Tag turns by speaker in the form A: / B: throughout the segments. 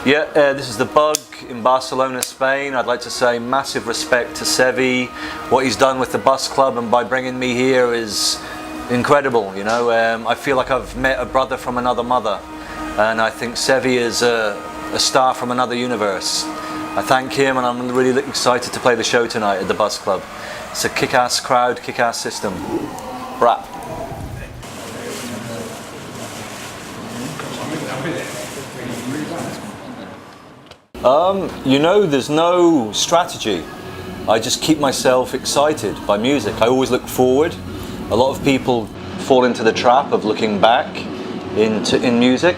A: This is the Bug in Barcelona, Spain. I'd like to say massive respect to Sevi. What he's done with the bus club and by bringing me here is incredible. You know, I feel like I've met a brother from another mother, and I think Sevi is a star from another universe. I thank him, and I'm really excited to play the show tonight at the bus club. It's a kick-ass crowd, kick-ass system. Brap. You know, there's no strategy. I just keep myself excited by music. I always look forward. A lot of people fall into the trap of looking back in music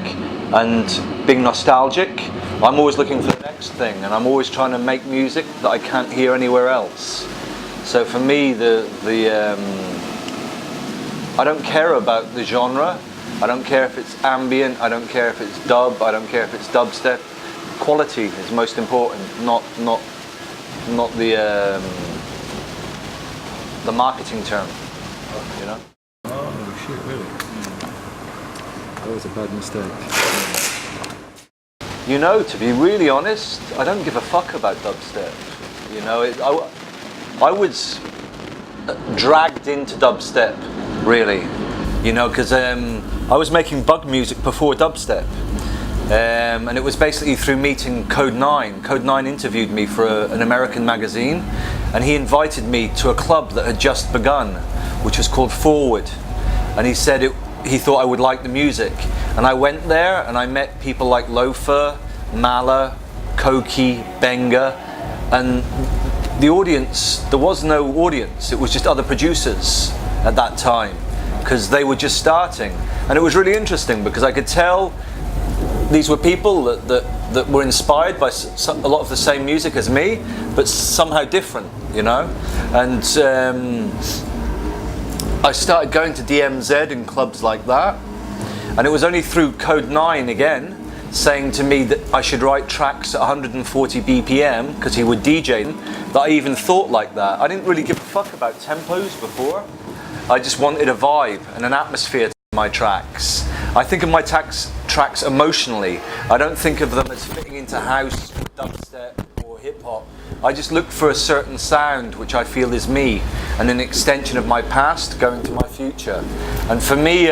A: and being nostalgic. I'm always looking for the next thing, and I'm always trying to make music that I can't hear anywhere else. So for me, I don't care about the genre. I don't care if it's ambient. I don't care if it's dub. I don't care if it's dubstep. Quality is most important, not the marketing term, you know.
B: Oh shit! Really? That was a bad mistake.
A: You know, to be really honest, I don't give a fuck about dubstep. You know, I was dragged into dubstep, really. You know, because I was making bug music before dubstep. And it was basically through meeting Code 9. Code 9 interviewed me for an American magazine, and he invited me to a club that had just begun, which was called Forward. And he said he thought I would like the music. And I went there and I met people like Loafer, Mala, Koki, Benga, and the audience, there was no audience, it was just other producers at that time, because they were just starting. And it was really interesting because I could tell these were people that were inspired by a lot of the same music as me, but somehow different, you know. And I started going to DMZ and clubs like that, and it was only through Code 9 again saying to me that I should write tracks at 140 BPM because he would DJ them, that I even thought like that. I didn't really give a fuck about tempos before. I just wanted a vibe and an atmosphere to my tracks. I think of my tracks emotionally. I don't think of them as fitting into house, dubstep or hip hop. I just look for a certain sound which I feel is me and an extension of my past going to my future. And for me,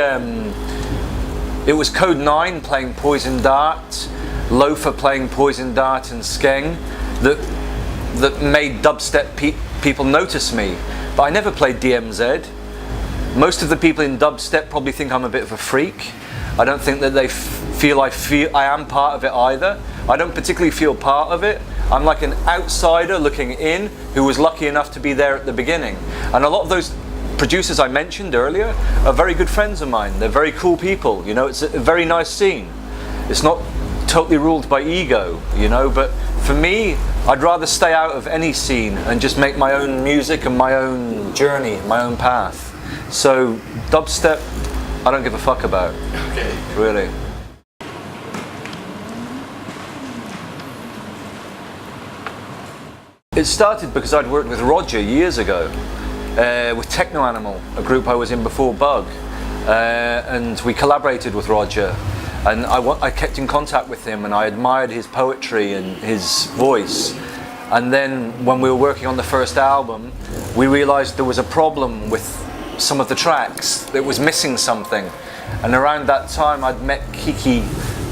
A: it was Code 9 playing Poison Dart, Loafer playing Poison Dart and Skeng that made dubstep people notice me. But I never played DMZ. Most of the people in dubstep probably think I'm a bit of a freak. I don't think that they feel I am part of it either. I don't particularly feel part of it. I'm like an outsider looking in who was lucky enough to be there at the beginning. And a lot of those producers I mentioned earlier are very good friends of mine. They're very cool people, you know. It's a very nice scene. It's not totally ruled by ego, you know, but for me, I'd rather stay out of any scene and just make my own music and my own journey, my own path. So dubstep, I don't give a fuck about. Okay. Really. It started because I'd worked with Roger years ago, with Techno Animal, a group I was in before Bug, and we collaborated with Roger, and I kept in contact with him, and I admired his poetry and his voice. And then when we were working on the first album, we realized there was a problem with some of the tracks. It was missing something. And around that time I'd met Kiki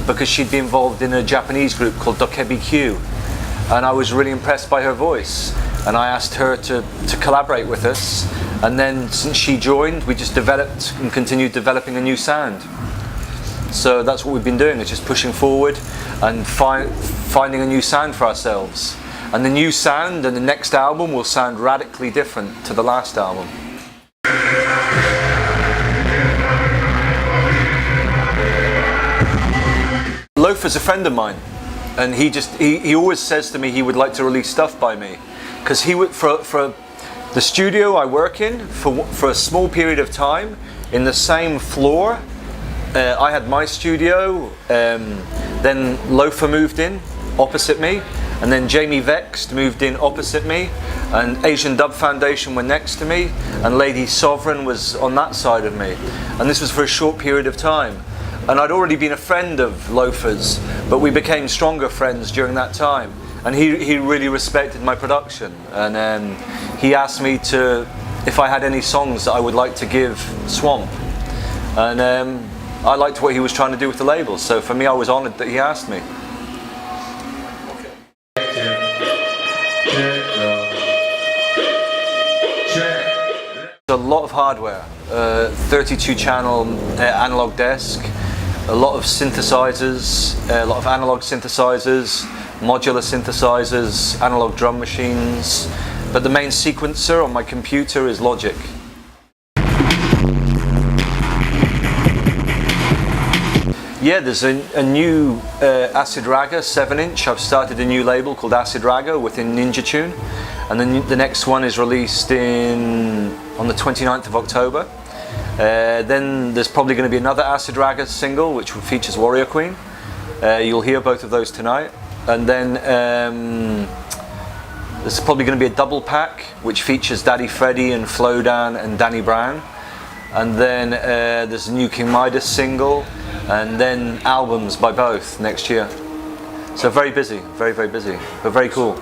A: because she'd been involved in a Japanese group called Dokebi Q, and I was really impressed by her voice, and I asked her to collaborate with us, and then since she joined we just developed and continued developing a new sound. So that's what we've been doing, is just pushing forward and finding a new sound for ourselves. And the new sound and the next album will sound radically different to the last album. Loafer's a friend of mine, and he always says to me he would like to release stuff by me, because he would for the studio I work in for a small period of time in the same floor. I had my studio, then Loafer moved in opposite me, and then Jamie Vext moved in opposite me, and Asian Dub Foundation were next to me, and Lady Sovereign was on that side of me, and this was for a short period of time. and I'd already been a friend of Loafers, but we became stronger friends during that time. And he really respected my production, and he asked me if I had any songs that I would like to give Swamp, and I liked what he was trying to do with the label. So for me, I was honoured that he asked me. A lot of hardware, 32 channel analog desk, a lot of synthesizers, a lot of analog synthesizers, modular synthesizers, analog drum machines, but the main sequencer on my computer is Logic. Yeah, there's a new Acid Raga 7-inch. I've started a new label called Acid Raga within Ninja Tune, and then the next one is released on the 29th of October. Then there's probably going to be another Acid Raga single which features Warrior Queen. You'll hear both of those tonight. And then there's probably going to be a double pack which features Daddy Freddy and Flowdan and Danny Brown. And then there's a new King Midas single, and then albums by both next year. So very busy, very, very busy, but very cool.